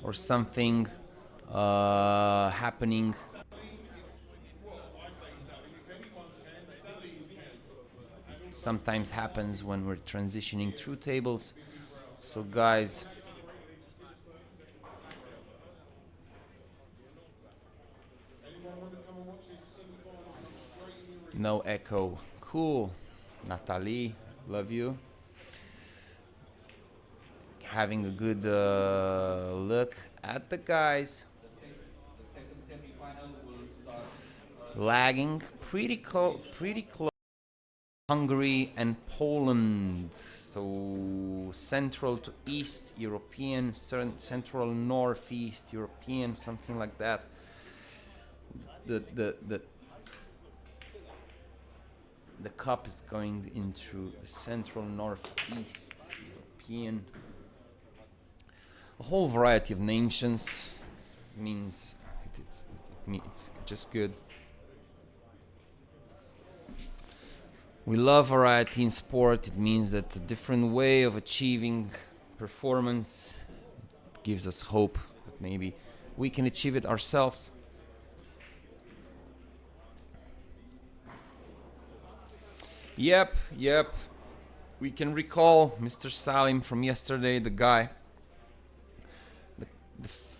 or something happening. Sometimes happens when we're transitioning through tables. So guys, no echo. Cool. Natalie, love you. Having a good look at the guys. Lagging pretty close. Hungary and Poland. So central to East European, central northeast European, something like that. The cup is going into central northeast European. A whole variety of nations means it's just good. We love variety in sport. It means that a different way of achieving performance gives us hope that maybe we can achieve it ourselves. Yep. We can recall Mr. Salim from yesterday, the guy,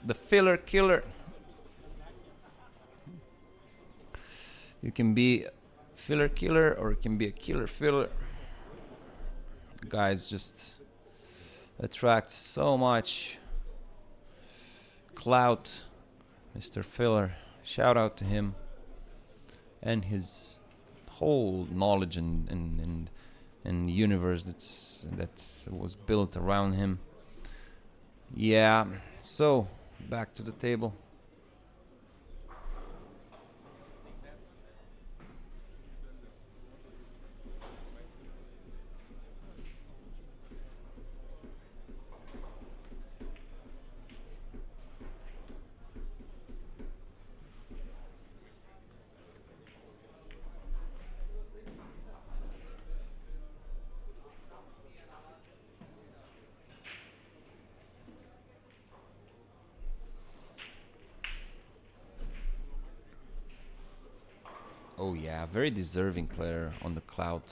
the filler killer. You can be filler killer or it can be a killer filler. The guys just attract so much clout. Mr. Filler, shout out to him and his whole knowledge and universe that was built around him. Yeah, so back to the table. Oh yeah, very deserving player on the cloud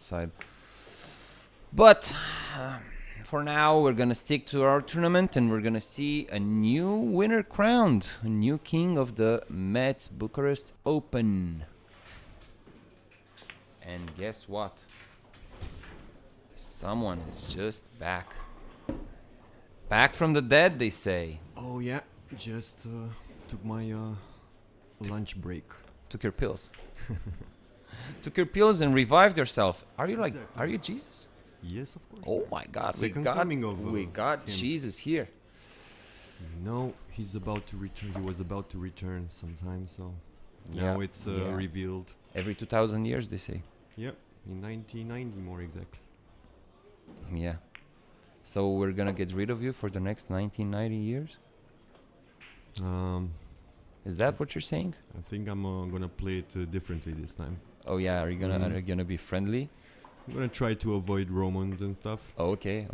side. But for now, we're gonna stick to our tournament, and we're gonna see a new winner crowned, a new king of the Mezz Bucharest Open. And guess what? Someone is just back. Back from the dead, they say. Oh yeah, just took my lunch break. Took your pills. Took your pills and revived yourself. Are you like? Exactly. Are you Jesus? Yes, of course. Oh my God! Second coming of, we got him. Jesus here. No, he's about to return. He was about to return sometime, so Yeah, now it's yeah. revealed. Every 2,000 years, they say. Yep, in 1990 more exactly. Yeah. So we're gonna get rid of you for the next 1990 years. Is that what you're saying? I think I'm gonna play it differently this time. Oh yeah. Are you gonna be friendly? I'm gonna try to avoid Romans and stuff. Oh, okay.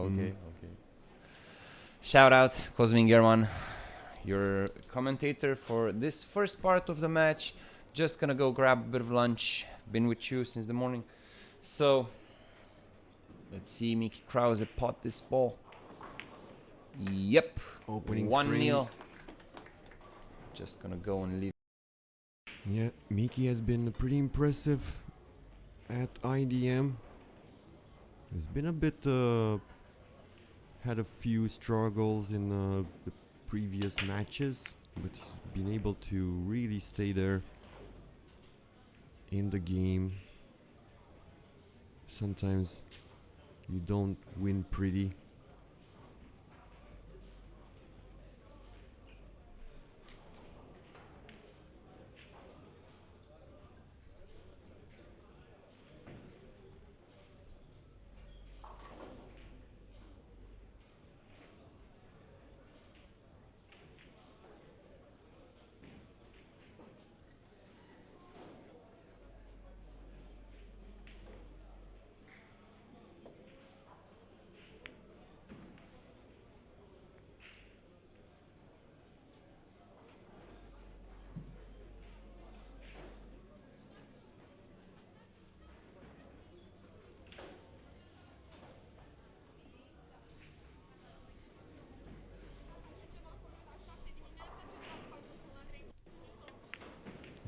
Shout out Cosmin German, your commentator for this first part of the match. Just gonna go grab a bit of lunch. Been with you since the morning. So let's see Mickey Krause pot this ball. Yep. Opening 1-0. Just gonna go and leave. Yeah, Miki has been pretty impressive at IDM. He's been a bit had a few struggles in the previous matches, but he's been able to really stay there in the game. Sometimes you don't win pretty.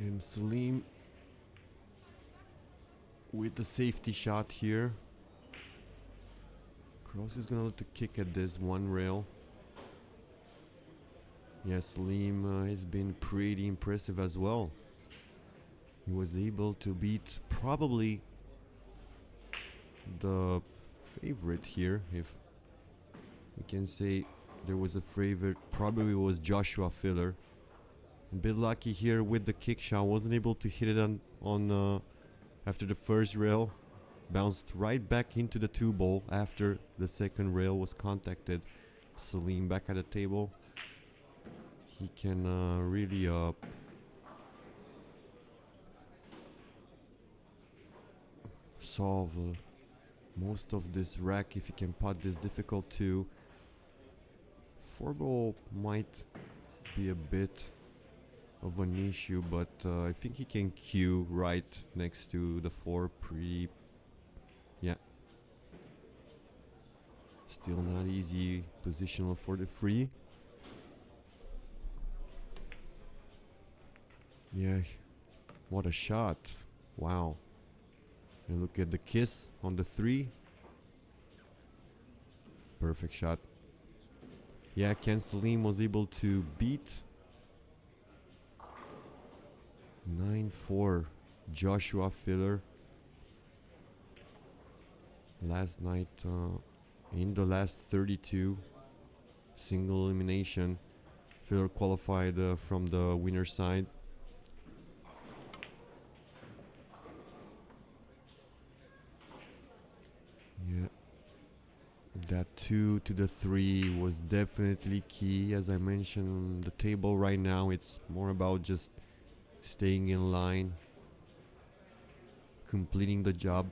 And Salim with the safety shot here. Krause is gonna let the kick at this one rail. Yeah, Salim has been pretty impressive as well. He was able to beat probably the favorite here, if we can say there was a favorite. Probably was Joshua Filler. A bit lucky here with the kick shot. Wasn't able to hit it on after the first rail. Bounced right back into the 2-ball after the second rail was contacted. Salim back at the table. He can really solve most of this rack if he can pot this difficult too. 4-ball might be a bit of an issue, but I think he can cue right next to the 4 pretty. Yeah. Still not easy positional for the free. Yeah, what a shot. Wow. And look at the kiss on the 3. Perfect shot. Yeah, Can Salim was able to beat 9-4 Joshua Filler last night in the last 32 single elimination. Filler qualified from the winner side. Yeah, that 2 to the 3 was definitely key. As I mentioned, the table right now, it's more about just staying in line, completing the job.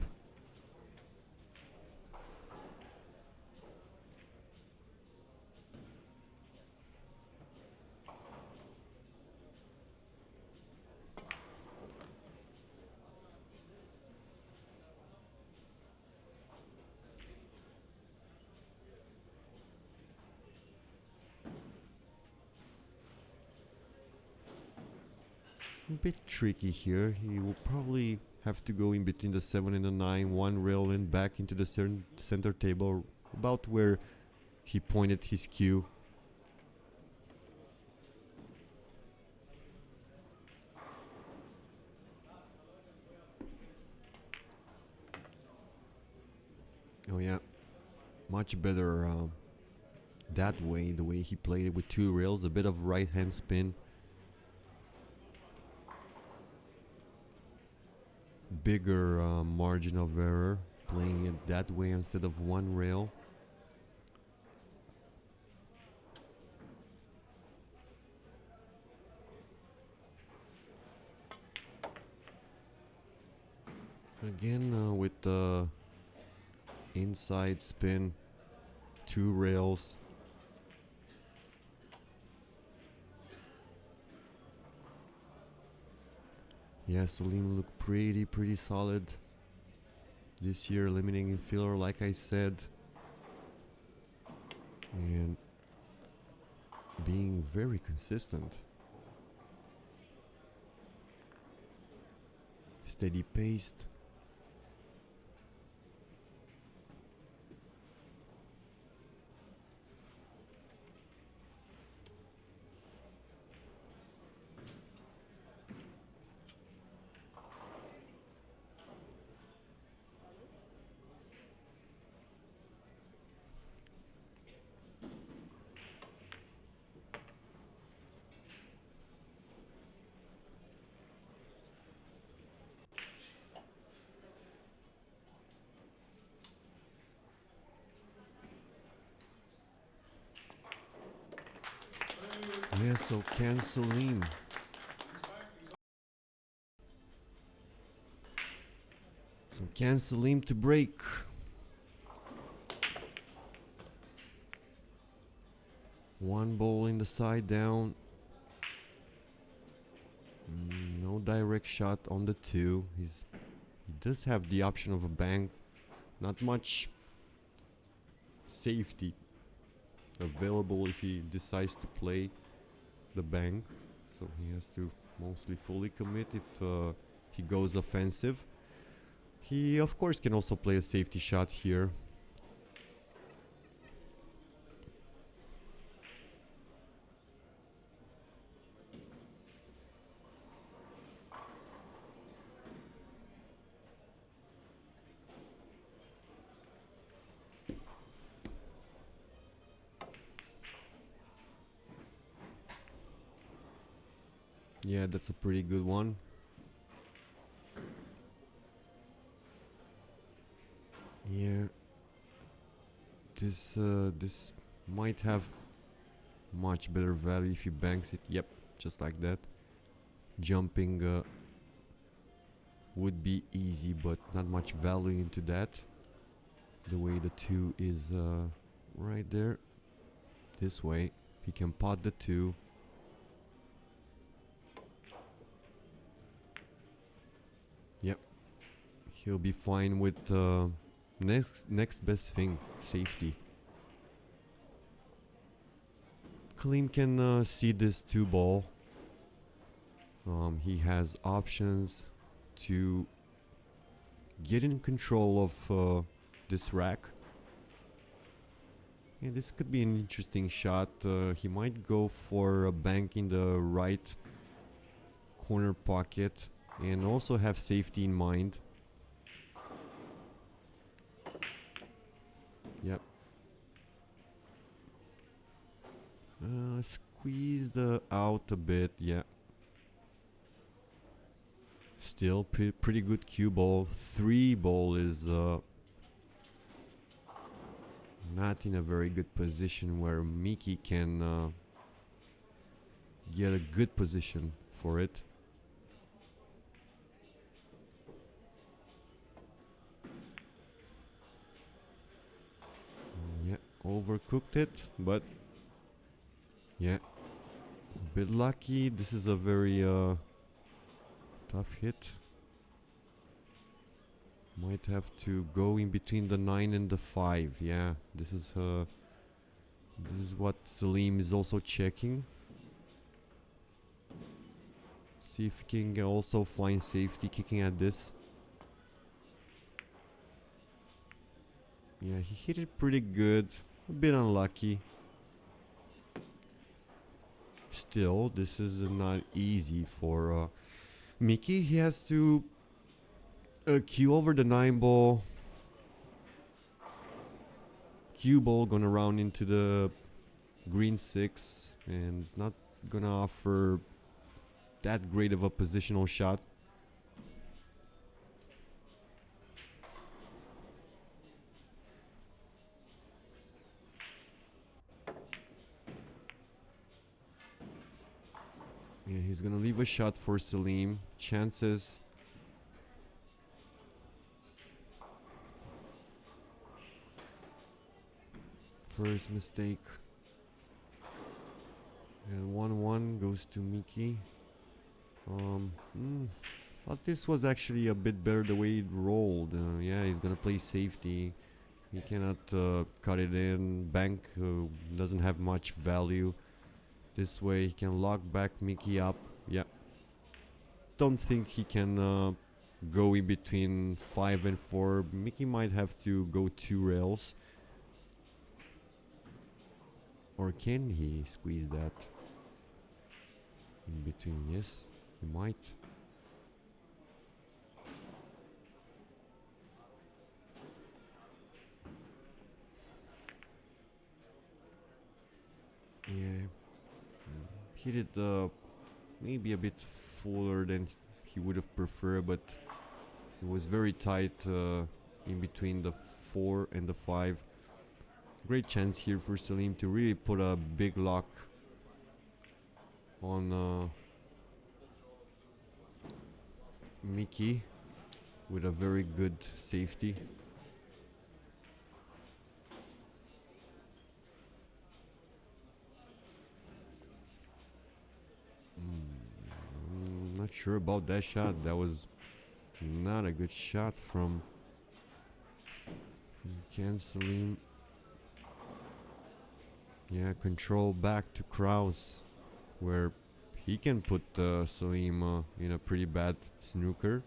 A bit tricky here. He will probably have to go in between the 7 and the 9, one rail and back into the center table, about where he pointed his cue. Oh yeah, much better that way, the way he played it with 2 rails, a bit of right hand spin. Bigger margin of error playing it that way instead of one rail. Again with the inside spin, 2 rails. Yeah, Salim looked pretty solid this year, eliminating Filler, like I said, and being very consistent. Steady paced. Yeah, so Can Salim. So Can Salim to break. One ball in the side down. No direct shot on the 2. He does have the option of a bang. Not much safety available if he decides to play the bang. so he has to mostly fully commit if he goes offensive. He of course can also play a safety shot here. Yeah, that's a pretty good one. Yeah. This might have much better value if he banks it. Yep, just like that. Jumping would be easy, but not much value into that. The way the 2 is right there. This way, he can pot the 2. Yep. He'll be fine with next best thing, safety. Salim can see this 2 ball. He has options to get in control of this rack. Yeah, this could be an interesting shot. He might go for a bank in the right corner pocket and also have safety in mind. Yep. Squeeze the out a bit, yeah. Still pretty good cue ball. 3 ball is not in a very good position where Mickey can get a good position for it. Yeah, overcooked it, but yeah, a bit lucky. This is a very tough hit. Might have to go in between the 9 and the 5. Yeah, this is what Salim is also checking. See if he can also find safety kicking at this. Yeah, he hit it pretty good. A bit unlucky. Still, this is not easy for Mickey. He has to cue over the 9 ball. Cue ball gonna round into the green 6, and it's not gonna offer that great of a positional shot. Yeah, he's gonna leave a shot for Salim. Chances. First mistake. And 1-1 goes to Mickey. Thought this was actually a bit better the way it rolled. Yeah, he's gonna play safety. He cannot cut it in. Bank doesn't have much value. This way he can lock back Mickey up. Yeah. Don't think he can go in between 5 and 4. Mickey might have to go 2 rails. Or can he squeeze that in between? Yes, he might. Yeah. Hit it maybe a bit fuller than he would have preferred, but it was very tight in between the 4 and the 5. Great chance here for Salim to really put a big lock on Mickey with a very good safety. I'm not sure about that shot. That was not a good shot from Can Salim. Yeah, control back to Krause, where he can put Salim in a pretty bad snooker.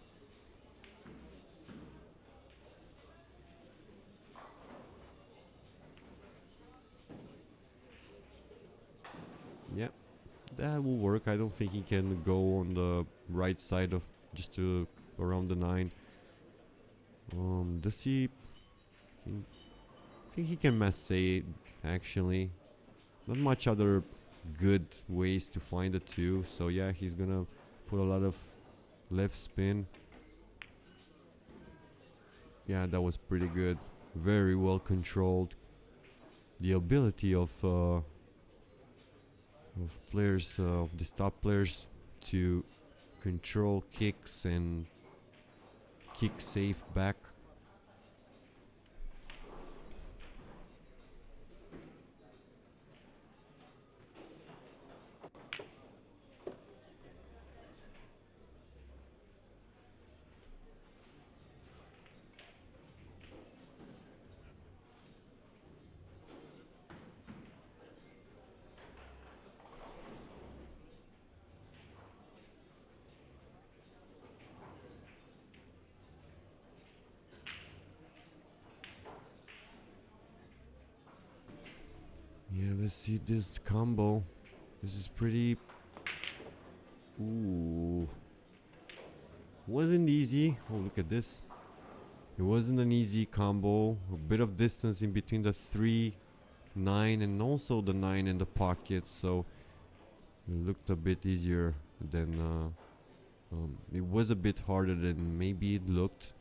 Yeah, that will work. I don't think he can go on the right side of just to around the 9. Does he? I think he can masse it, actually. Not much other good ways to find the 2. So yeah, he's gonna put a lot of left spin. Yeah, that was pretty good. Very well controlled. The ability of players, of the top players, to control kicks and kick safe back. Yeah, let's see this combo. This is pretty. Ooh. Wasn't easy. Oh, look at this. It wasn't an easy combo. A bit of distance in between the 3, 9, and also the 9 in the pocket. So it looked a bit easier than. It was a bit harder than maybe it looked.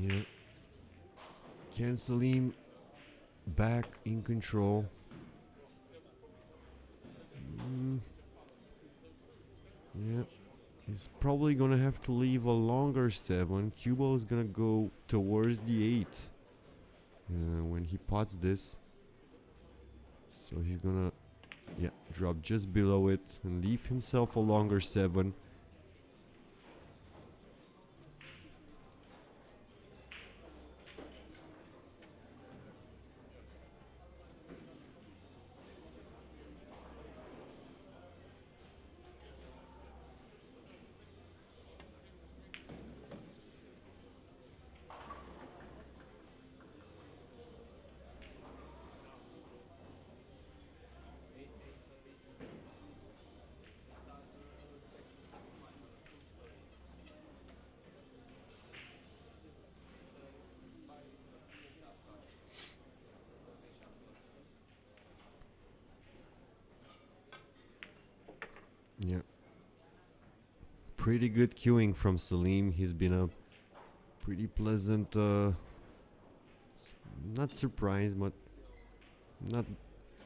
Yeah. Can Salim back in control. Yeah. He's probably gonna have to leave a longer 7. Cubo is gonna go towards the 8 when he pots this. So he's gonna, yeah, drop just below it and leave himself a longer 7. Yeah. Pretty good queuing from Salim. He's been a pretty pleasant, not surprise, but not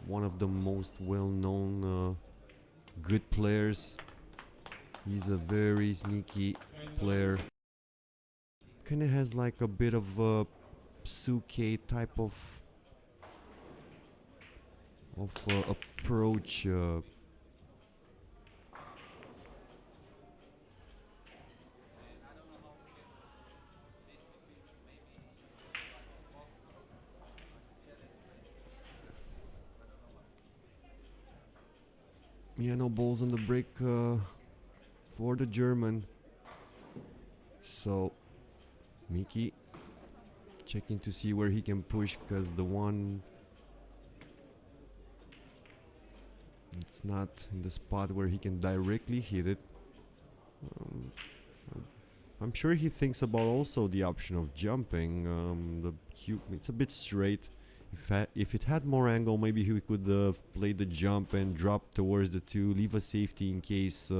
one of the most well-known good players. He's a very sneaky player. Kind of has like a bit of a Suke type of approach. Yeah, no balls on the break for the German. So Miki checking to see where he can push, because the one, it's not in the spot where he can directly hit it. I'm sure he thinks about also the option of jumping. The cube, it's a bit straight. If it had more angle, maybe he could play the jump and drop towards the 2, leave a safety in case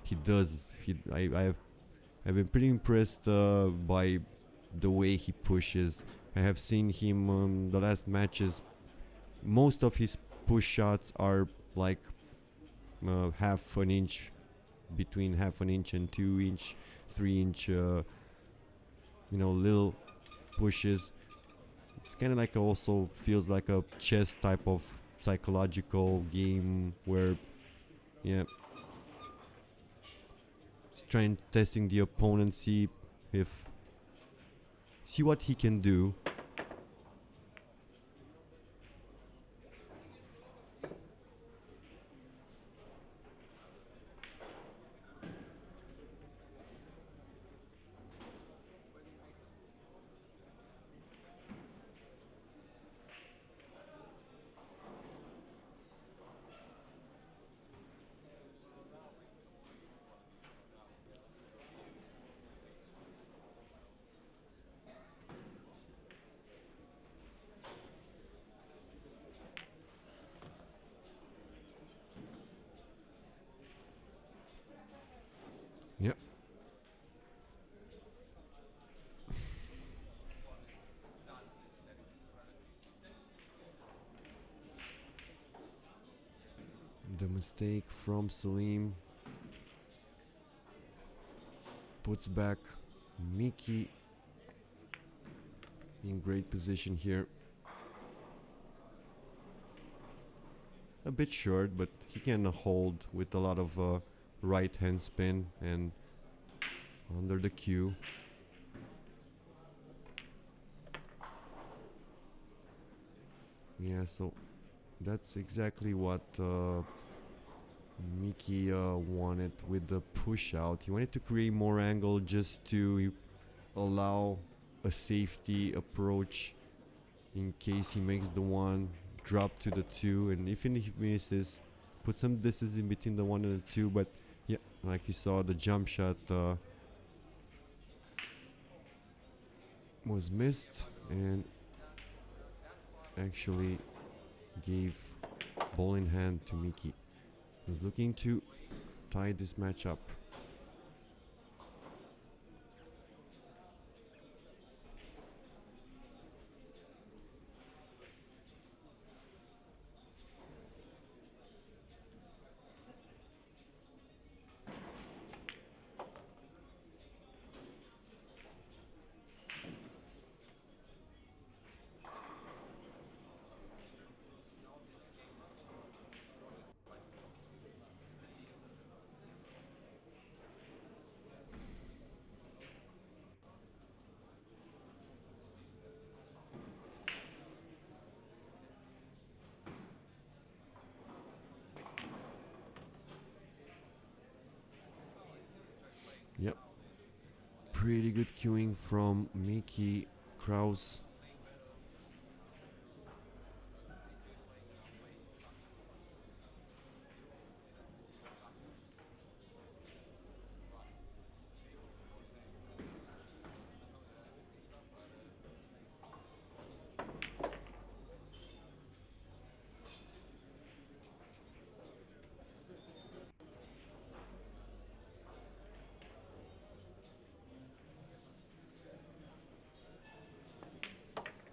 he does. I've been pretty impressed by the way he pushes. I have seen him the last matches. Most of his push shots are like half an inch, between half an inch and 2 inch, 3 inch, little pushes. It's kind of like also feels like a chess type of psychological game where, yeah, it's trying testing the opponent, see what he can do. Yep. The mistake from Salim puts back Miki in great position here. A bit short, but he can hold with a lot of right hand spin and under the cue. Yeah, so that's exactly what Miki wanted with the push out. He wanted to create more angle just to allow a safety approach in case he makes the 1, drop to the 2, and if he misses, put some distance in between the 1 and the 2. But yeah, like you saw, the jump shot was missed and actually gave ball in hand to Miki, who's looking to tie this match up. Yep. Pretty good cueing from Miki. Krause.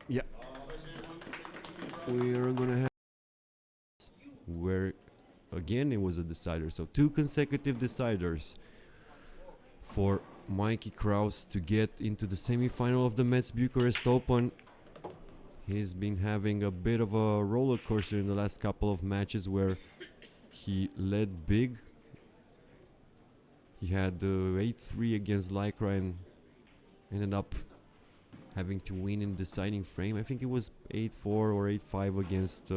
Yeah. We're gonna have where again it was a decider. So 2 consecutive deciders for Mikey Krause to get into the semifinal of the Mezz Bucharest Open. He's been having a bit of a roller coaster in the last couple of matches where he led big. He had 8-3 against Lycra and ended up having to win in deciding frame. I think it was 8-4 or 8-5 against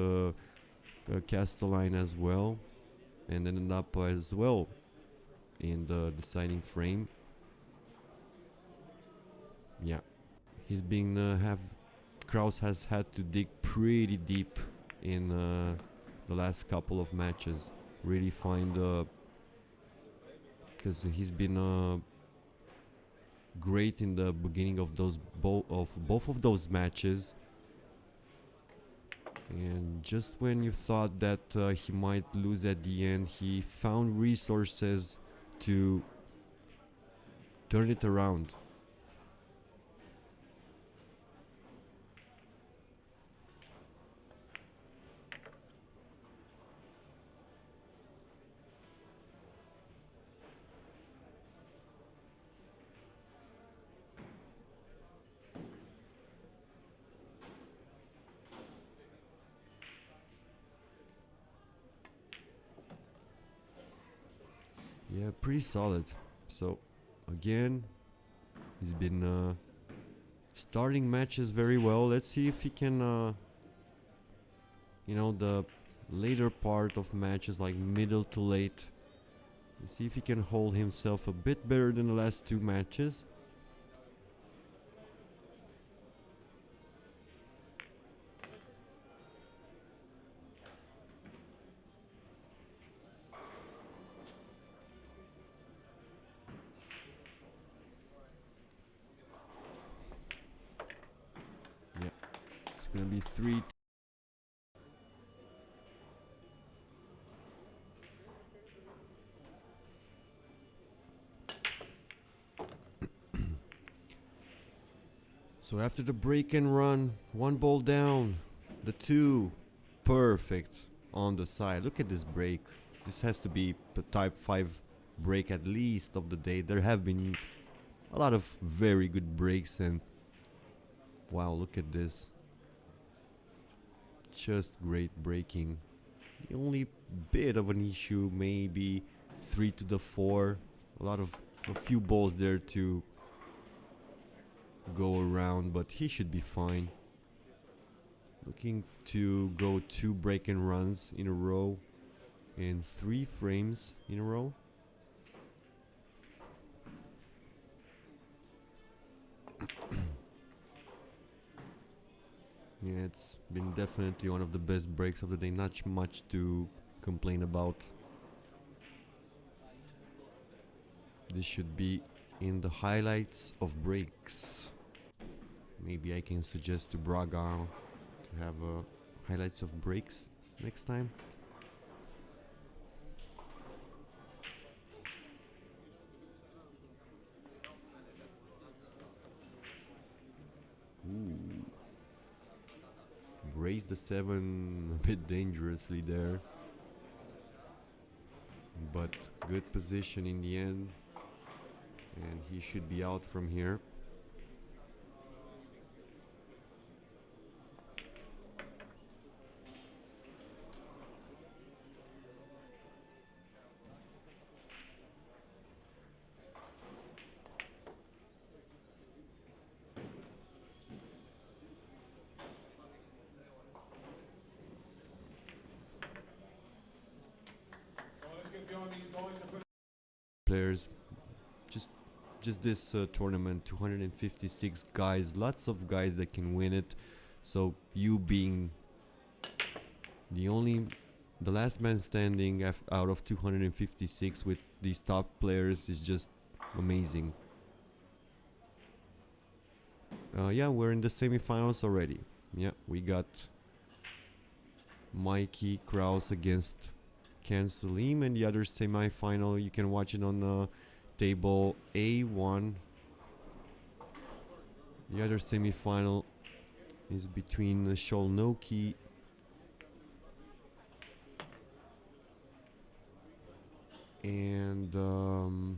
Castelline as well, and ended up as well in the deciding frame. Yeah, he's been Krause has had to dig pretty deep in the last couple of matches, really find because he's been great in the beginning of those both of those matches, And just when you thought that he might lose at the end, he found resources to turn it around. Yeah, pretty solid. So, again, he's been starting matches very well. Let's see if he can, the later part of matches, like middle to late. Let's see if he can hold himself a bit better than the last two matches. Yeah, it's gonna be 3. So after the break and run, 1 ball down, the 2, perfect on the side. Look at this break. This has to be the type 5 break at least of the day. There have been a lot of very good breaks, and wow, look at this. Just great breaking. The only bit of an issue, maybe 3 to the 4. A few balls there to go around, but he should be fine. Looking to go 2 break and runs in a row in 3 frames in a row. Yeah, it's been definitely one of the best breaks of the day. Not much to complain about. This should be in the highlights of breaks. Maybe I can suggest to Braga to have highlights of breaks next time. Ooh. Raise the 7 a bit dangerously there. But good position in the end. And he should be out from here. Players, just this tournament, 256 guys, lots of guys that can win it. So you being the last man standing out of 256 with these top players is just amazing. Yeah, we're in the semifinals already. Yeah, we got Mikey Krause against Can Salim, and the other semi-final you can watch it on table A1. The other semi-final is between Sholnoki and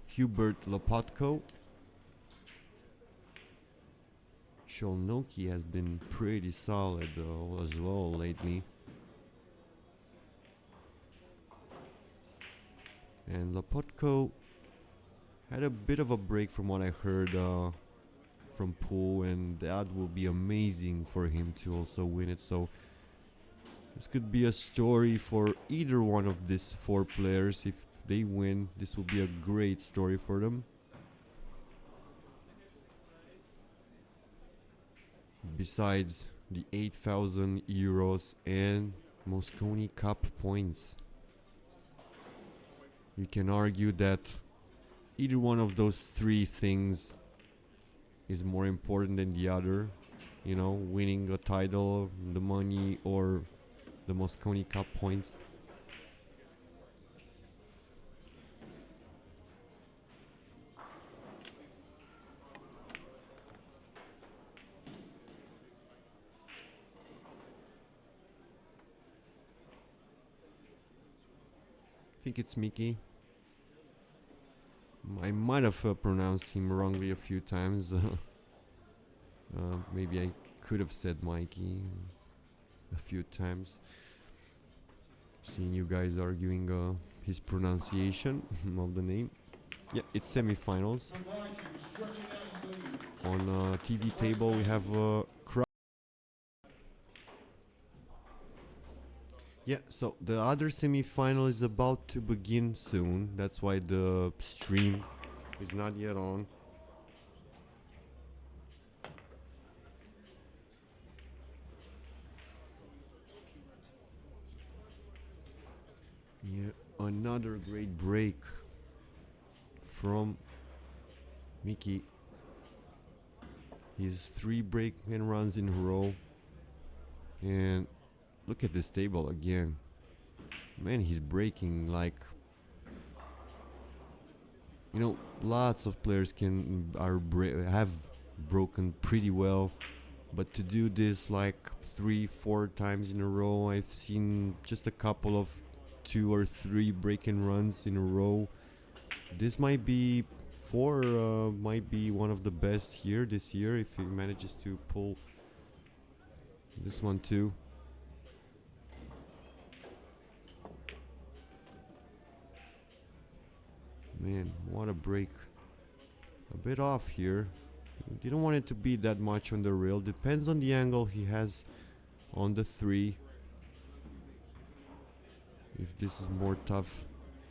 Hubert Lopatko. Sholnoki has been pretty solid as well lately. And Lopatko had a bit of a break from what I heard from Pool, and that will be amazing for him to also win it. So this could be a story for either one of these 4 players. If they win, this will be a great story for them. Besides the 8,000 euros and Mosconi Cup points. You can argue that either one of those 3 things is more important than the other you know, winning a title, the money, or the Mosconi Cup points. I think it's Mickey. I might have pronounced him wrongly a few times. Maybe I could have said Mikey a few times. Seeing you guys arguing his pronunciation of the name. Yeah, it's semifinals. On TV table we have Krause. Yeah, so the other semifinal is about to begin soon. That's why the stream is not yet on. Yeah, another great break from Mickey. His 3 break and runs in a row. And look at this table again. Man, he's breaking like, you know, lots of players have broken pretty well, but to do this like 3-4 times in a row, I've seen just a couple of 2 or 3 break and runs in a row. This might be might be one of the best here this year if he manages to pull this one too. Man, what a break. A bit off here. Didn't want it to be that much on the rail. Depends on the angle he has on the 3. If this is more tough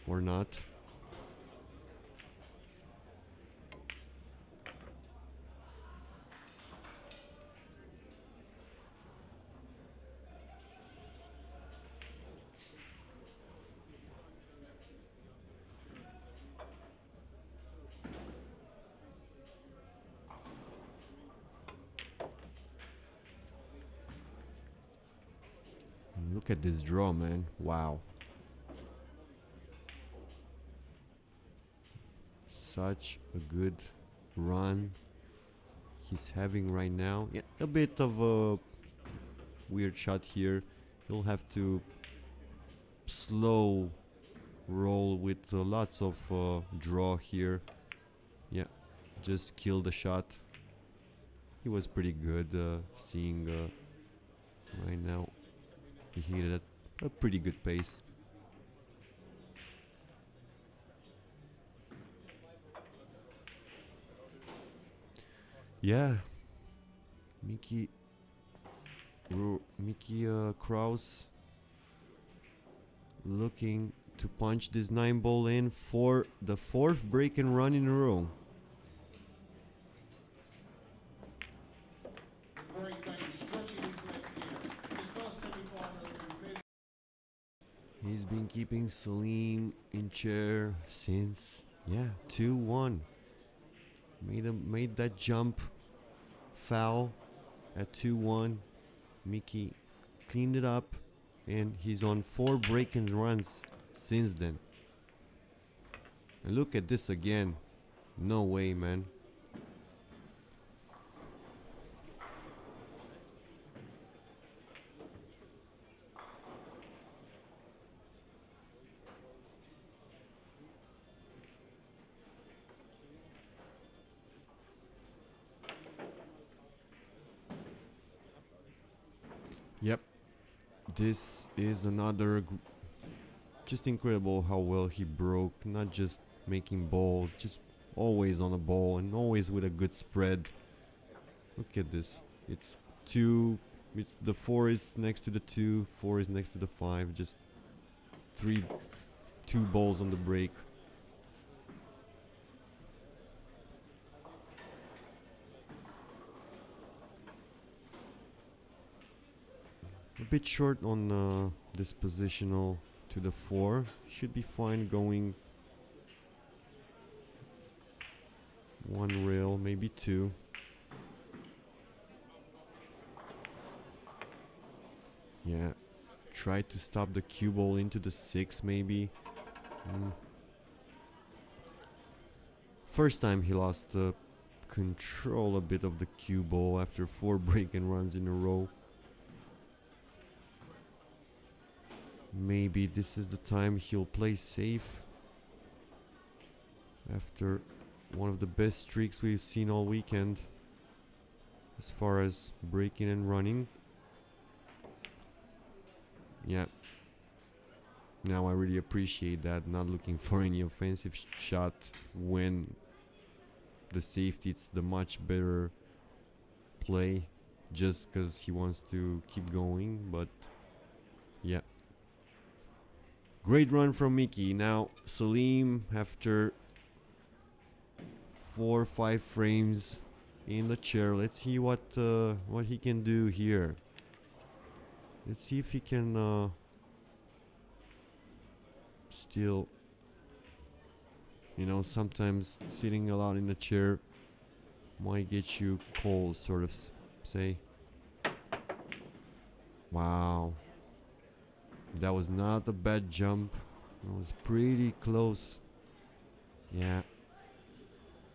or not. Look at this draw, man. Wow. Such a good run he's having right now. Yeah, a bit of a weird shot here. He'll have to slow roll with lots of draw here. Yeah, just kill the shot. He was pretty good seeing right now. He hit it at a pretty good pace. Yeah, Mickey Krause looking to punch this 9-ball in for the 4th break and run in a row. He's been keeping Salim in chair since 2-1. Made that jump foul at 2-1. Mickey cleaned it up, and he's on 4 break and runs since then. And look at this again. No way, man. Yep, this is another just incredible how well he broke, not just making balls, just always on a ball and always with a good spread. Look at this. It's 2, the 4 is next to the 2, 4 is next to the 5, just 2 balls on the break. A bit short on this positional to the 4. Should be fine going 1 rail, maybe 2. Yeah. Try to stop the cue ball into the 6 maybe. First time he lost control a bit of the cue ball after 4 break and runs in a row. Maybe this is the time he'll play safe after one of the best streaks we've seen all weekend as far as breaking and running. Yeah. Now I really appreciate that, not looking for any offensive shot when the safety, it's the much better play just because he wants to keep going. But yeah, great run from Mickey. Now Salim, after 4 or 5 frames in the chair, let's see what he can do here. Let's see if he can still, you know, sometimes sitting a lot in the chair might get you cold, sort of say. Wow. That was not a bad jump. It was pretty close. Yeah.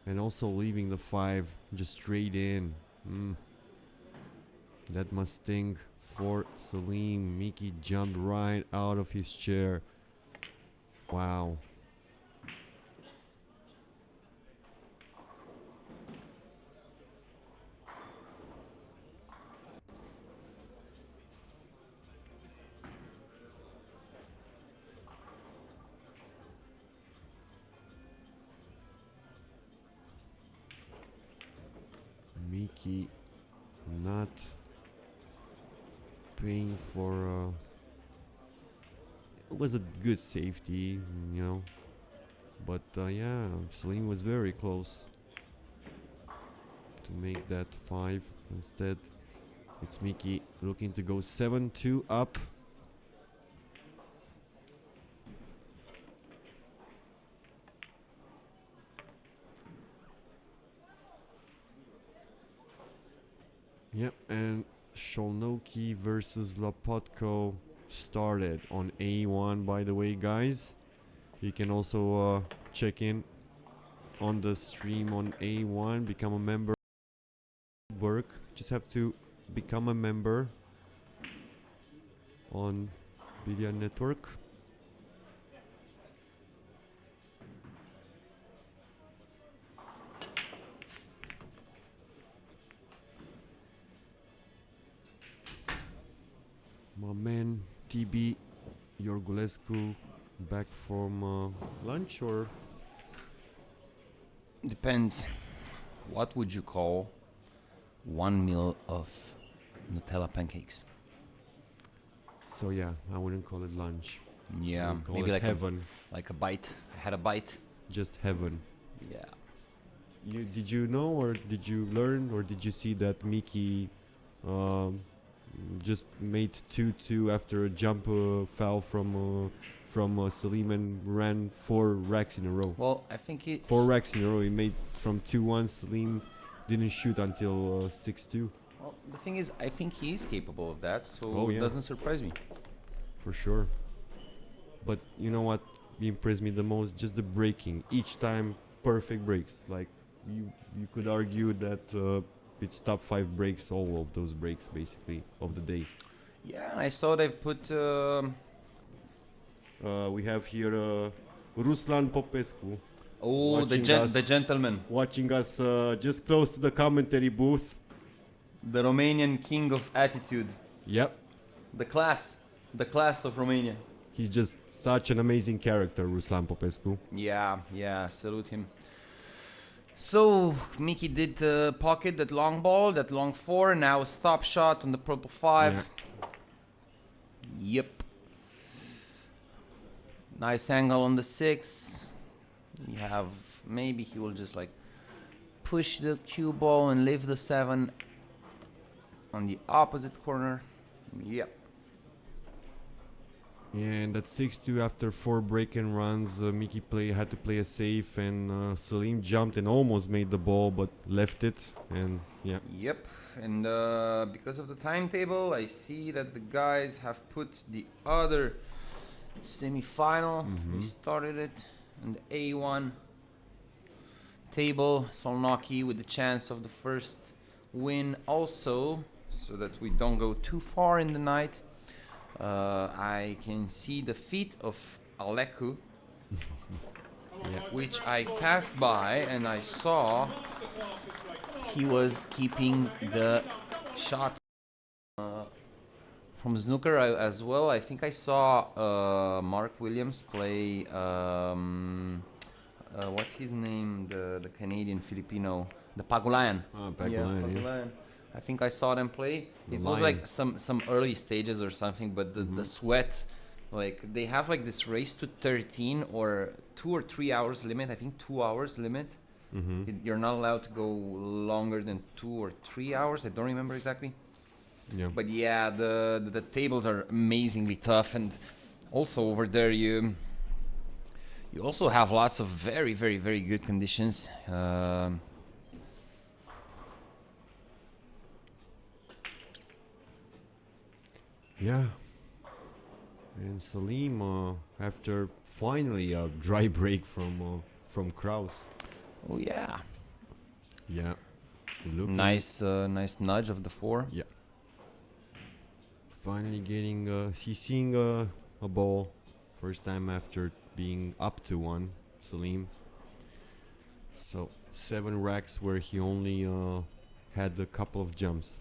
And also leaving the 5 just straight in. That must sting for Salim. Mickey jumped right out of his chair. Wow. Mickey not paying for it was a good safety, you know, but yeah, Salim was very close to make that 5. Instead it's Mickey looking to go 7-2 up. Yep, and Sholnoki versus Lapotko started on A1, by the way, guys. You can also check in on the stream on A1, become a member. Work, just have to become a member on Billiard Network. My man TB Yorgulescu back from lunch, or Depends. What would you call 1 meal of Nutella pancakes? so yeah, I wouldn't call it lunch. Yeah, I would call maybe it like heaven. like a bite. I had a bite. Just heaven. Yeah. Did you know, or did you learn, or did you see that Mickey just made 2-2 after a jump foul from Salim and ran 4 racks in a row? Well, I think it. 4 racks in a row. He made from 2-1. Salim didn't shoot until 6-2. Well, the thing is, I think he is capable of that, so Oh, it yeah. doesn't surprise me. For sure. But you know what impressed me the most? Just the breaking. Each time, perfect breaks. Like, you could argue that it's top 5 breaks, all of those breaks, basically, of the day. Yeah, I saw they've put. We have here Ruslan Popescu Oh, the watching us. the gentleman, watching us just close to the commentary booth. the Romanian king of attitude, Yep. the class of Romania. He's just such an amazing character, Ruslan Popescu. Yeah, salute him. So, Mickey did pocket that long ball, that long 4, now a stop shot on the purple 5. Yeah. Yep. Nice angle on the 6. You have, maybe he will just like push the cue ball and leave the 7 on the opposite corner. Yep. And at 6-2 after 4 break-in runs, Miki had to play a safe, and Salim jumped and almost made the ball, but left it. And yeah. Yep, and because of the timetable, I see that the guys have put the other semi-final. We started it in the A1 table. Solnocki with the chance of the first win also, so that we don't go too far in the night. I can see the feet of Aleku, which I passed by and I saw he was keeping the shot from snooker as well. I think I saw Mark Williams play what's his name, the Canadian Filipino, the Pagulayan. Pagulayan. I think I saw them play. It was like some early stages or something, but the sweat, like they have like this race to 13 or 2 or 3 hours limit. I think 2 hours limit. You're not allowed to go longer than 2 or 3 hours. I don't remember exactly. Yeah. But yeah, the tables are amazingly tough, and also over there you also have lots of very, very, very good conditions. Yeah. And Salim, after finally a dry break from Krause. Oh yeah. Yeah. Nice nudge of the 4. Yeah. Finally getting, he's seeing a ball. First time after being up to 1, Salim. So 7 racks where he only had a couple of jumps.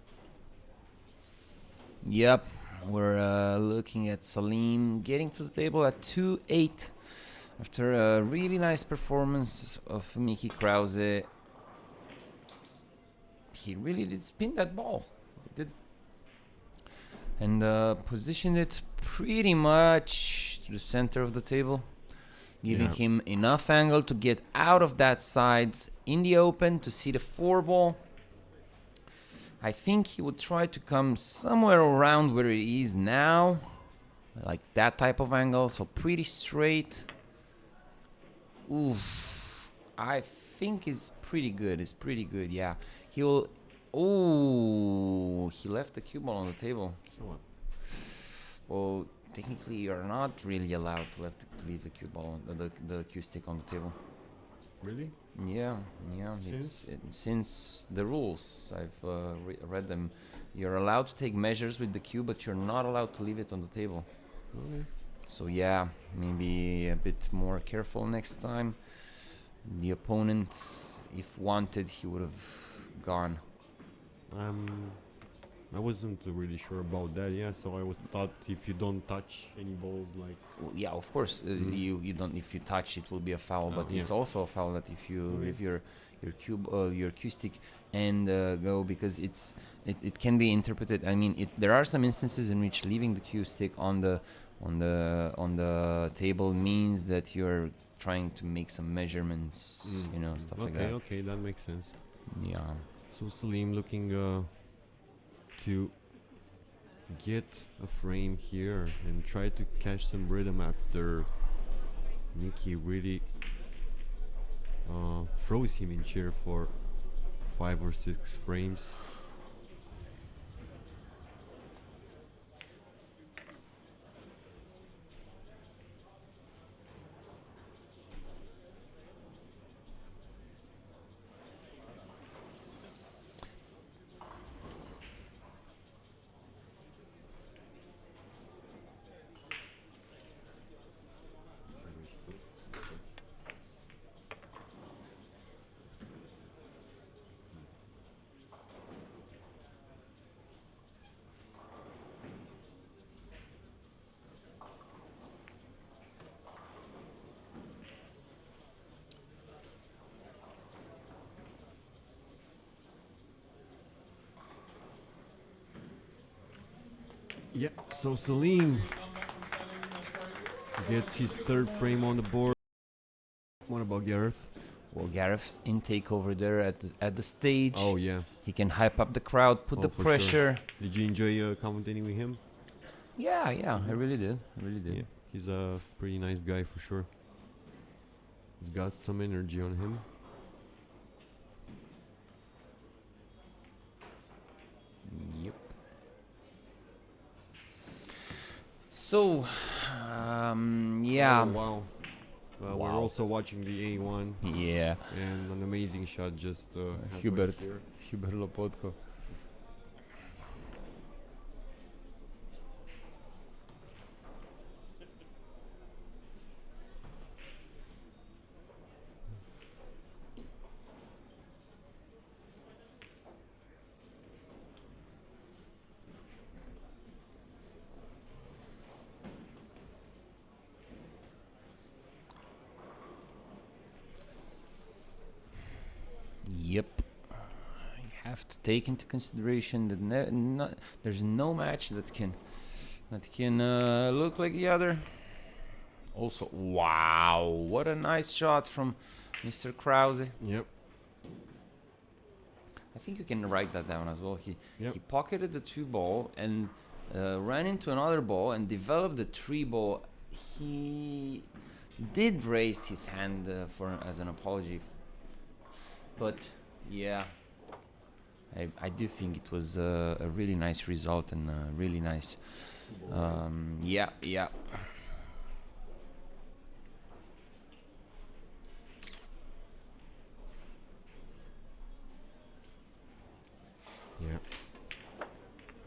Yep. We're looking at Salim getting to the table at 2-8 after a really nice performance of Miki Krause. He really did spin that ball. He did. And positioned it pretty much to the center of the table, giving him enough angle to get out of that side in the open to see the 4 ball. I think he would try to come somewhere around where he is now, like that type of angle, so pretty straight. Oof, I think it's pretty good. It's pretty good, yeah. He will. Oh, he left the cue ball on the table. So what? Well, technically, you're not really allowed to leave the cue ball, the cue stick on the table. Really? Yeah. Since the rules, I've read them. You're allowed to take measures with the cue, but you're not allowed to leave it on the table. Okay. So yeah, maybe a bit more careful next time. The opponent, if wanted, he would have gone. I wasn't really sure about that. Yeah, so I thought if you don't touch any balls, like. Well, yeah, of course, you don't. If you touch, it will be a foul. But it's also a foul that if you leave your cue stick and go, because it can be interpreted. I mean, there are some instances in which leaving the cue stick on the table means that you're trying to make some measurements, stuff like that. Okay, that makes sense. Yeah. So Salim looking to get a frame here and try to catch some rhythm after Miki really froze him in chair for 5 or 6 frames. Yeah, so Salim gets his 3rd frame on the board. What about Gareth? Well, Gareth's intake over there at the stage. Oh yeah, He can hype up the crowd, put the for pressure. Sure. Did you enjoy commentating with him? Yeah, yeah, I really did. I really did. Yeah, he's a pretty nice guy for sure. He's got some energy on him. Yep. So, yeah. Oh, wow. We're Wow. also watching the A1, Yeah. and an amazing shot just happened Hubert. here. Hubert Lopotko. Yep. You have to take into consideration that there's no match that can look like the other. Also, wow, what a nice shot from Mr. Krause. Yep. I think you can write that down as well. He pocketed the 2 ball and ran into another ball and developed the 3 ball. He did raise his hand as an apology, but yeah, I do think it was a really nice result and really nice. Yeah. Yeah.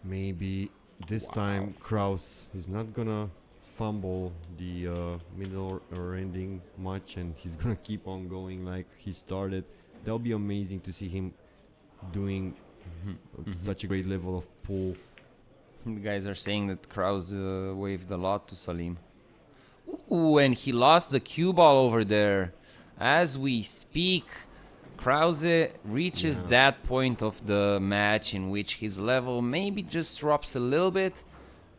Maybe this time Krause is not gonna fumble the middle or ending much, and he's gonna keep on going like he started. That'll be amazing to see him doing such a great level of pull. The guys are saying that Krause waved a lot to Salim. Ooh, and he lost the cue ball over there. As we speak, Krause reaches that point of the match in which his level maybe just drops a little bit.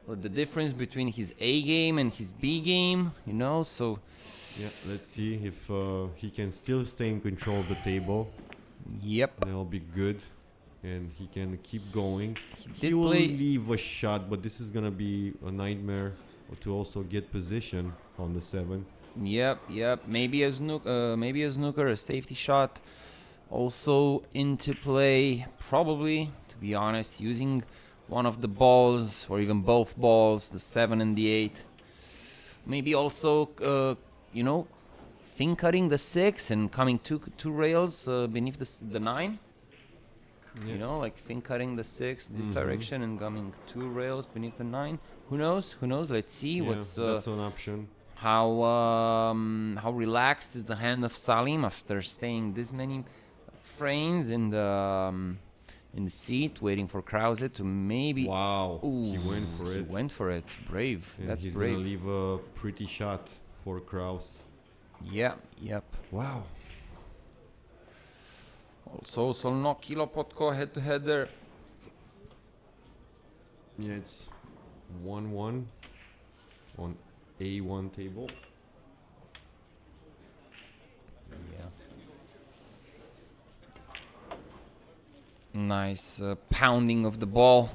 But the difference between his A game and his B game, so... Yeah, let's see if he can still stay in control of the table. Yep. That'll be good. And he can keep going. He will leave a shot, but this is gonna be a nightmare to also get position on the 7. Yep. Maybe a snooker, a safety shot. Also into play, probably, to be honest, using one of the balls or even both balls, the 7 and the 8. Maybe also, fin cutting the 6 and coming two rails beneath the 9. Yeah. Like fin cutting the 6 this direction and coming 2 rails beneath the 9. Who knows? Let's see that's an option. How relaxed is the hand of Salim after staying this many frames in the seat, waiting for Krause to maybe. Wow! Ooh, he went for it. He went for it. Brave. And That's he's brave. Gonna leave a pretty shot for Krause. Yeah. Yep. Wow. Also, Solnoki Lopotko head to head there. Yeah, it's 1-1 on A1 table. Yeah. Nice pounding of the ball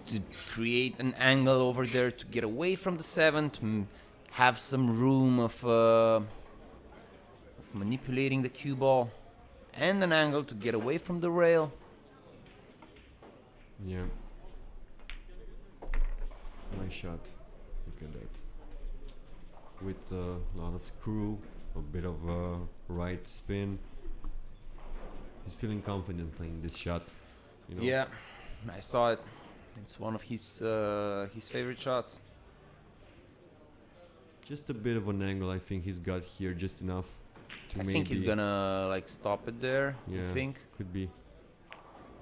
to create an angle over there to get away from the 7, to have some room of manipulating the cue ball, and an angle to get away from the rail. Yeah. Nice shot. Look at that. With a lot of screw, a bit of right spin. He's feeling confident playing this shot. Yeah, I saw it. It's one of his favorite shots. Just a bit of an angle I think he's got here, just enough to maybe... I think he's gonna stop it there. Yeah, I think. Could be.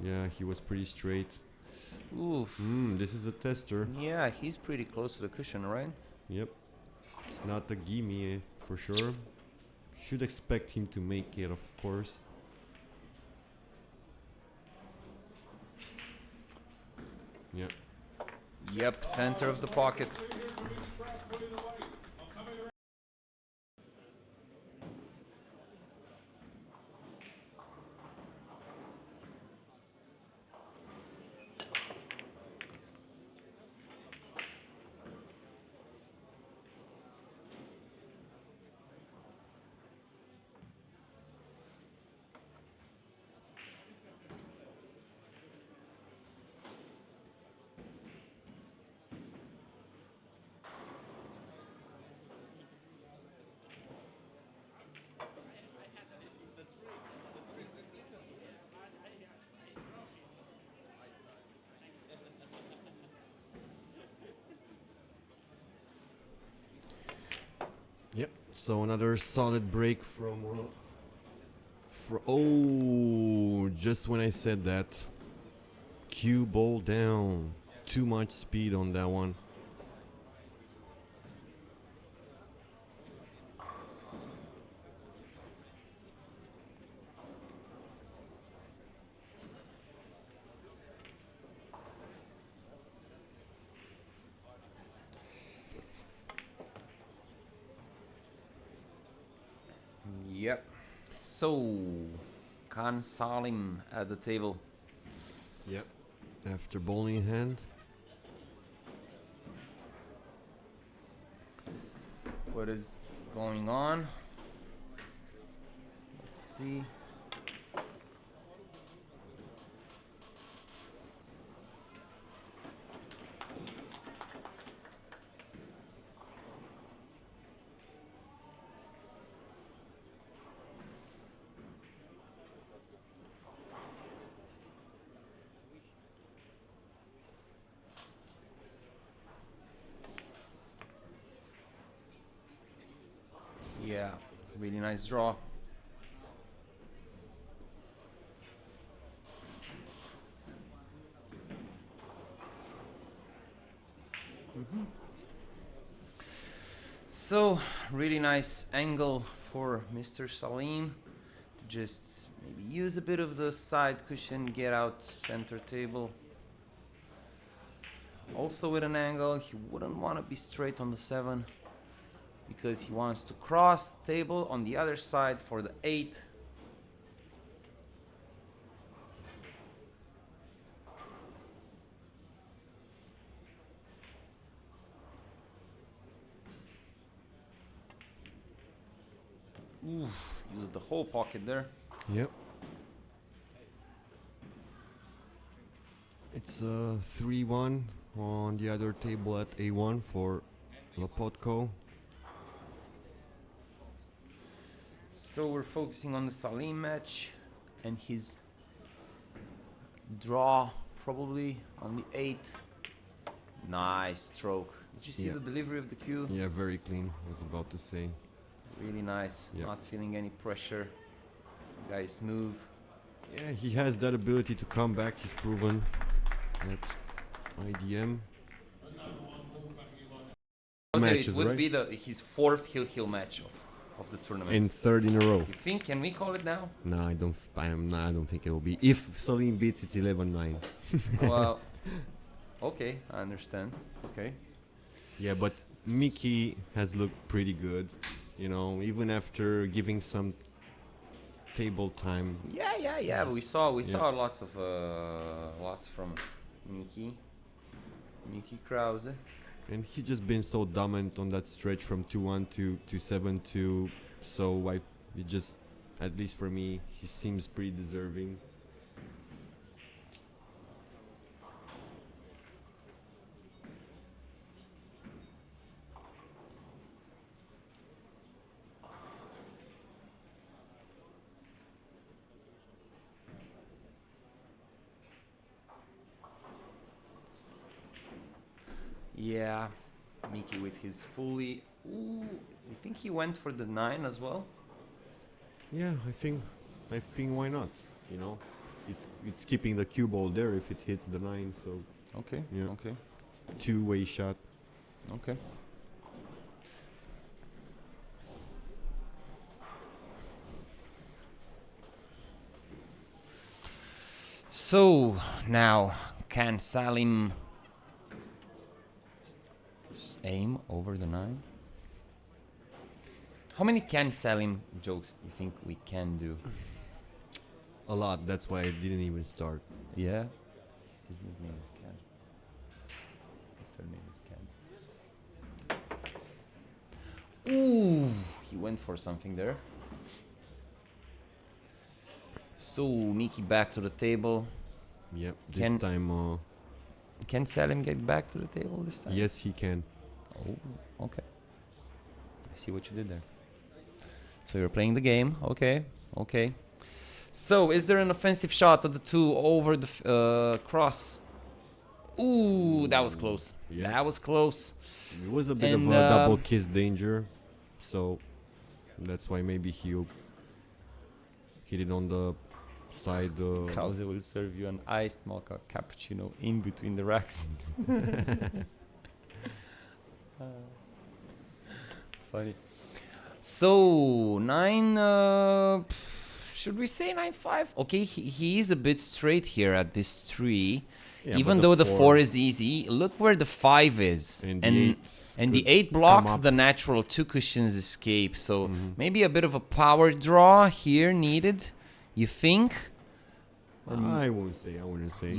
Yeah, he was pretty straight. Oof. This is a tester. Yeah, he's pretty close to the cushion, right? Yep. It's not a gimme for sure. Should expect him to make it, of course. Yeah. Yep, center of the pocket. So another solid break from. Oh, just when I said that, cue ball down. Too much speed on that one. Yep. So, Can Salim at the table. Yep. After bowling in hand. What is going on? Let's see. Yeah, really nice draw. So, really nice angle for Mr. Salim to just maybe use a bit of the side cushion, get out center table. Also with an angle, he wouldn't want to be straight on the 7 because he wants to cross table on the other side for the 8. Oof, use the whole pocket there. Yep. It's 3-1 on the other table at A1 for Lopotko. So we're focusing on the Salim match and his draw probably on the 8. Nice stroke. Did you see the delivery of the cue? Yeah, very clean, I was about to say. Really nice. Yep. Not feeling any pressure. The guy is smooth. Yeah, he has that ability to come back, he's proven at IDM. It would be his 4th heel match of the tournament. And 3rd in a row. You think? Can we call it now? No, I don't think it will be. If Salim beats, it's 11-9. Well, okay, I understand. Okay. Yeah, but Mickey has looked pretty good, you know, even after giving some table time. Yeah. But we saw lots from Mickey Krause. And he's just been so dominant on that stretch from 2-1 to 7-2. So it just, at least for me, he seems pretty deserving. Yeah, Mickey with his fully. Ooh, you think he went for the 9 as well? Yeah, I think why not? You know, it's keeping the cue ball there if it hits the 9. So Okay. yeah, Okay. two-way shot. Okay. So now, can Salim aim over the 9? How many Can Salim jokes do you think we can do? A lot. That's why I didn't even start. Yeah. His nickname is Ken. His surname is Ken. Ooh, he went for something there. So Mickey back to the table. Yep. This time. Can Salim get back to the table this time? Yes, he can. Oh, okay. I see what you did there. So you're playing the game. Okay, okay. So is there an offensive shot of the 2 over the cross? Ooh, that was close. Yeah. That was close. It was a bit of a double kiss danger. So That's why maybe he'll hit it on the side. Krause will serve you an iced mocha cappuccino in between the racks. Funny. So 9. Should we say 9-5? Okay, he is a bit straight here at this 3. Yeah, Even but though the 4 is easy, look where the 5 is. And the the 8 blocks the natural 2 cushions escape. So maybe a bit of a power draw here needed, you think? I wouldn't say. You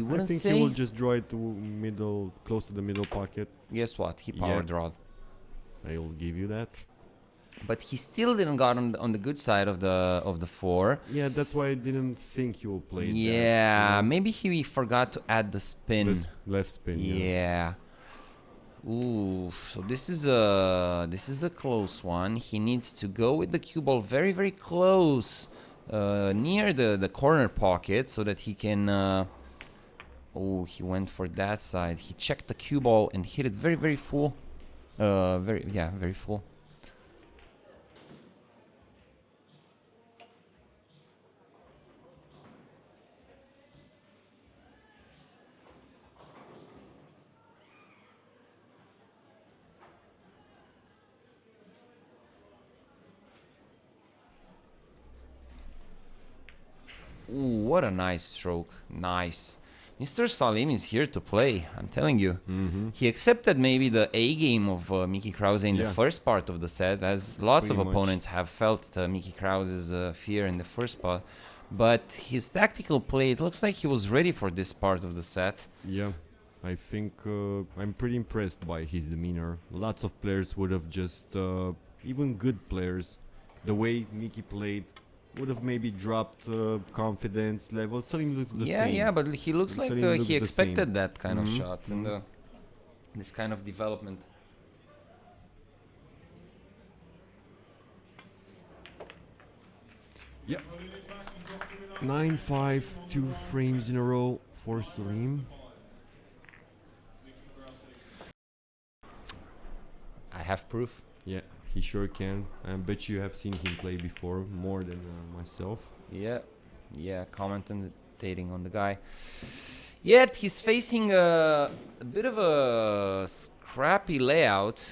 wouldn't I think say? he will just draw it to middle, close to the middle pocket. Guess what? He power Yeah. drawed. I'll give you that. But he still didn't got on the good side of the 4. Yeah, that's why I didn't think he will play Yeah, that. maybe he forgot to add the spin. This left spin. Yeah. Ooh, so this is a close one. He needs to go with the cue ball very, very close, near the corner pocket, so that he can. Oh, he went for that side. He checked the cue ball and hit it very, very full. Very full. Ooh, what a nice stroke. Nice. Mr. Salim is here to play, I'm telling you. He accepted maybe the A game of Mickey Krause in the first part of the set, as lots of Pretty much. opponents have felt Mickey Krause's fear in the first part. But his tactical play, it looks like he was ready for this part of the set. Yeah, I think I'm pretty impressed by his demeanor. Lots of players would have just, even good players, the way Mickey played, would have maybe dropped confidence level. Salim looks the same. Yeah, but he looks like Salim looks he the expected same. that kind of shots and this kind of development. Yeah. 9-5, 2 frames in a row for Salim. I have proof. Yeah, he sure can. I bet you have seen him play before, more than myself. Yeah, commentating on the guy. Yet he's facing a bit of a scrappy layout.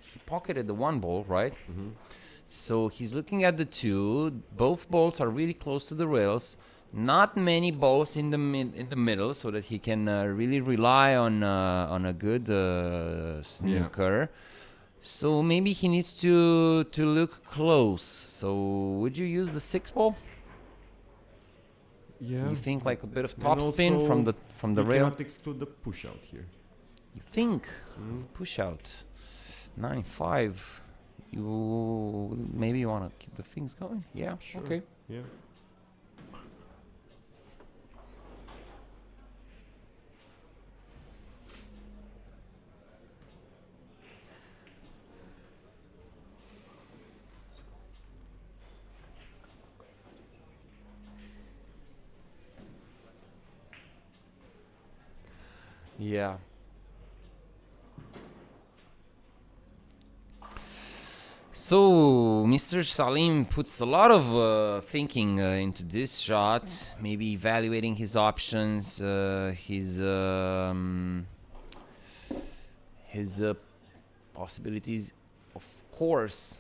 He pocketed the 1 ball, right? So he's looking at the 2. Both balls are really close to the rails. Not many balls in the middle, so that he can really rely on a good snooker. So maybe he needs to look close. So would you use the 6 ball? Yeah. You think like a bit of And top spin also from the you rail? cannot exclude the push out here. You think push out 9-5. You maybe want to keep the things going? Yeah. Sure. Okay. Yeah. Yeah. So Mr. Salim puts a lot of thinking into this shot, maybe evaluating his options, his possibilities, of course.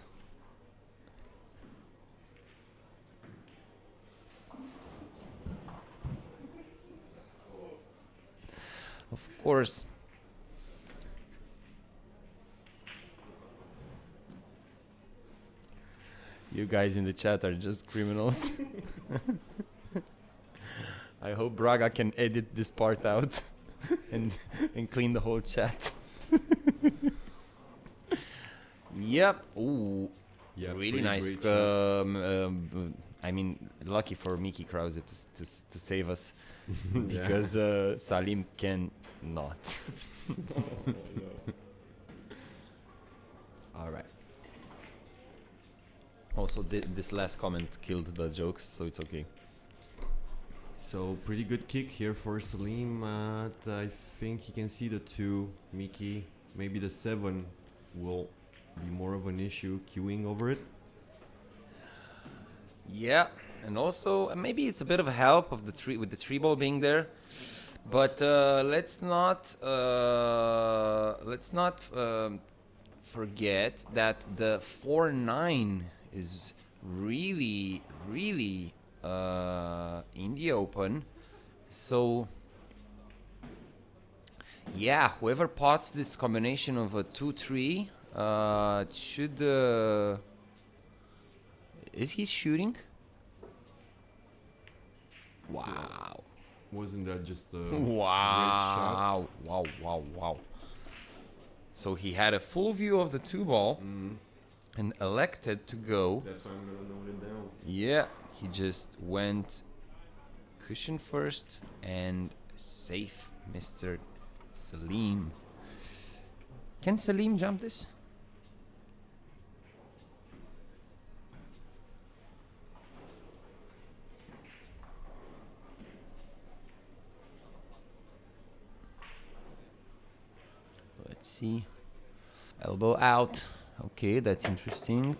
Of course. You guys in the chat are just criminals. I hope Braga can edit this part out and clean the whole chat. Yep. Ooh. Yeah. Really pretty nice. great shot. I mean, lucky for Mickey Krause to save us Yeah. because Salim can not. All right. Also, this last comment killed the jokes, so it's okay. So pretty good kick here for Salim. I think he can see the 2. Mickey, maybe the 7 will be more of an issue queuing over it. Yeah, and also maybe it's a bit of a help of the tree with the tree ball being there, but let's not forget that the 4-9 is really in the open. So yeah, whoever pots this combination of a 2-3 should is he shooting? Wow. Wasn't that just a great Wow. shot? Wow. So he had a full view of the 2 ball and elected to go. That's why I'm gonna note it down. Yeah, he just went cushion first and safe, Mr. Salim. Can Salim jump this? Let's see. Elbow out. Okay, that's interesting.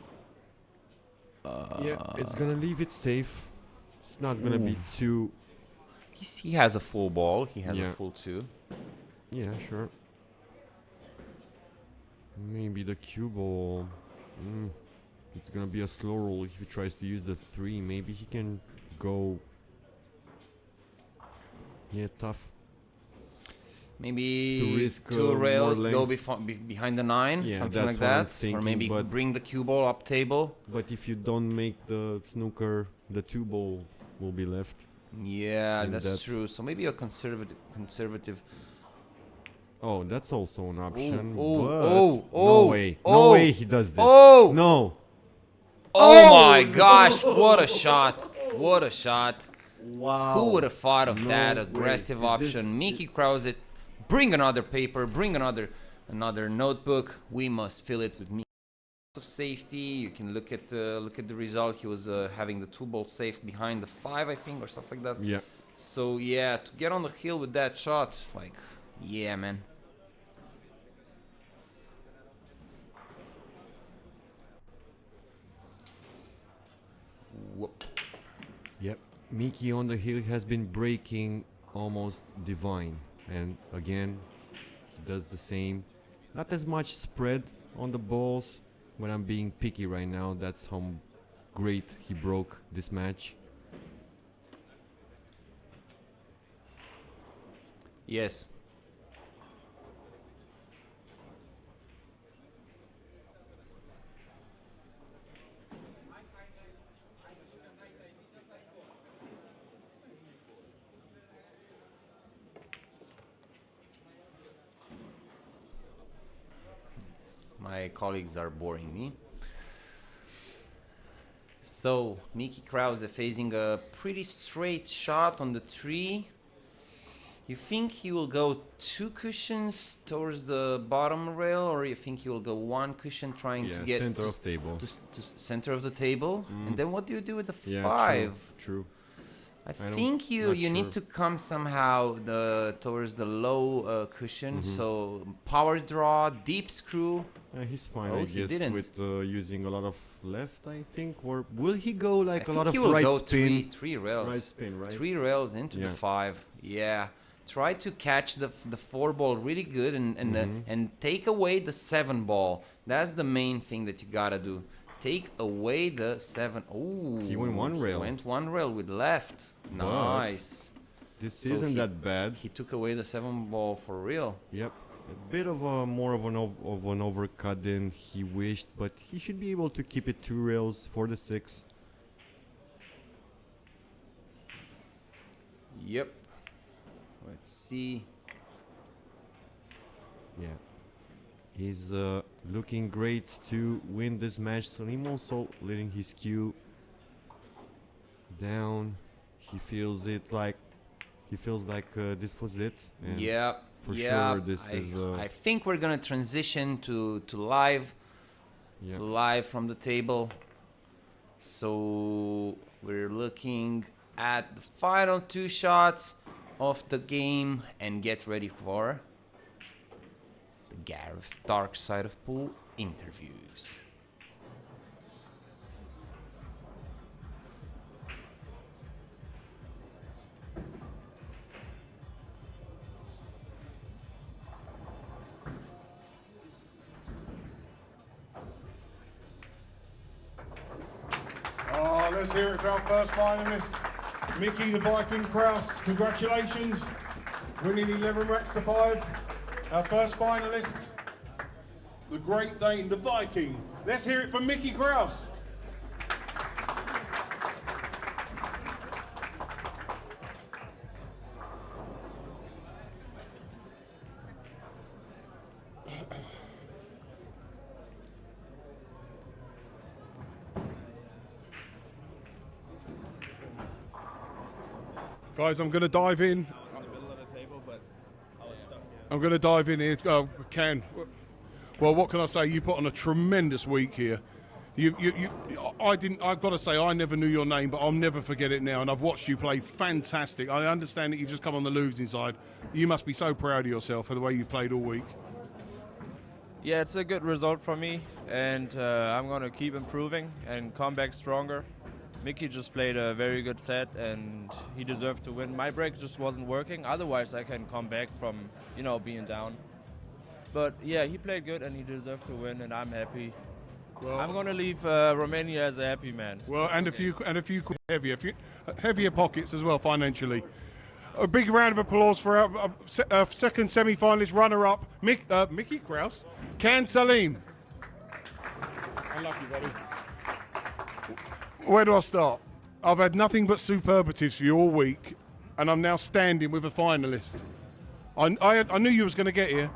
Yeah, it's gonna leave it safe. It's not gonna be too. He has a full ball. He has Yeah. a full 2. Yeah, sure. Maybe the cue ball. It's gonna be a slow roll if he tries to use the 3. Maybe he can go. Yeah, tough. Maybe To risk, 2 more rails, go length. behind the 9, Yeah, something that's like what I'm that. Or thinking, maybe but- bring the cue ball up table. But if you don't make the snooker, the 2 ball will be left. Yeah, And that's that- true. So maybe a conservative. Oh, that's also an option. oh, but oh, no way. oh, No way he does this. oh. No. Oh my gosh, what a shot. What a shot. Wow. Who would have thought of No that way. aggressive Is option? this- Mickey Krause, bring another paper, bring another notebook. We must fill it with of safety. You can look at the result. He was having the 2 ball safe behind the 5, I think, or stuff like that. Yeah. So yeah, to get on the hill with that shot, like, yeah, man. Whoop. Yep. Mickey on the hill has been breaking almost divine. And again, he does the same. Not as much spread on the balls. When I'm being picky right now, that's how great he broke this match. Yes. My colleagues are boring me. So, Mickey Krause facing a pretty straight shot on the 3. You think he will go 2 cushions towards the bottom rail, or you think he will go 1 cushion trying to get center of table. to center of the table? And then what do you do with the 5? Yeah, true. I don't- think you not need sure. to come somehow towards the low cushion. So power draw, deep screw. He's fine, Oh, I he guess, didn't. with using a lot of left, I think. Or will he go like I a think lot of he will right go spin? three rails. Right spin, right? 3 rails into the Yeah. 5. Yeah. Try to catch the 4 ball really good and take away the 7 ball. That's the main thing that you gotta do. Take away the 7. Oh, He went 1 rail. Went 1 rail with left. Nice. This So isn't he- that bad. He took away the 7 ball for real. Yep. A bit of a more of an overcut than he wished, but he should be able to keep it 2 rails for the 6. Yep. Let's see. Yeah. He's looking great to win this match. Salim also letting his cue down. He feels like this was it. And Yeah. for yeah. sure this is, I think we're gonna transition to live. Yeah. Live from the table. So we're looking at the final 2 shots of the game and get ready for the Gareth dark side of pool. interviews. Oh, let's hear it for our first finalist, Mickey the Viking Krause. Congratulations, winning 11 racks to 5. Our first finalist, the Great Dane, the Viking. Let's hear it for Mickey Krause. Guys, I'm going to dive in. In the middle of the table, but I was stuck here. I'm going to dive in here. Can. Well, what can I say? You put on a tremendous week here. I've got to say, I never knew your name, but I'll never forget it now. And I've watched you play fantastic. I understand that you've just come on the losing side. You must be so proud of yourself for the way you've played all week. Yeah, it's a good result for me, and I'm going to keep improving and come back stronger. Mickey just played a very good set, and he deserved to win. My break just wasn't working. Otherwise, I can come back from, being down. But yeah, he played good, and he deserved to win, and I'm happy. Well, I'm going to leave Romania as a happy man. Well, and a few heavier pockets as well financially. A big round of applause for our second semi-finalist runner-up, Mickey Krause, Can Salim. Unlucky, buddy. Where do I start? I've had nothing but superlatives for you all week, and I'm now standing with a finalist. I knew you was going to get here.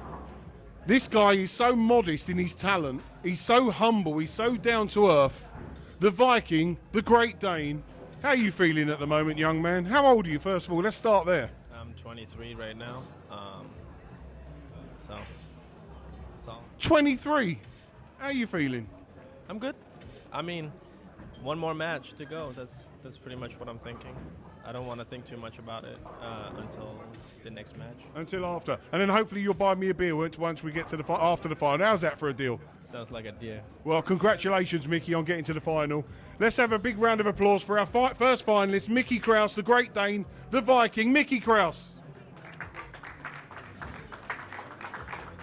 This guy is so modest in his talent. He's so humble. He's so down to earth. The Viking, the Great Dane. How are you feeling at the moment, young man? How old are you, first of all? Let's start there. I'm 23 right now. So, that's all. 23. How are you feeling? I'm good. I mean, one more match to go. That's pretty much what I'm thinking. I don't want to think too much about it until the next match. Until after. And then hopefully you'll buy me a beer once we get to after the final. How's that for a deal? Sounds like a deal. Well, congratulations, Mickey, on getting to the final. Let's have a big round of applause for our first finalist, Mickey Krause, the Great Dane, the Viking, Mickey Krause.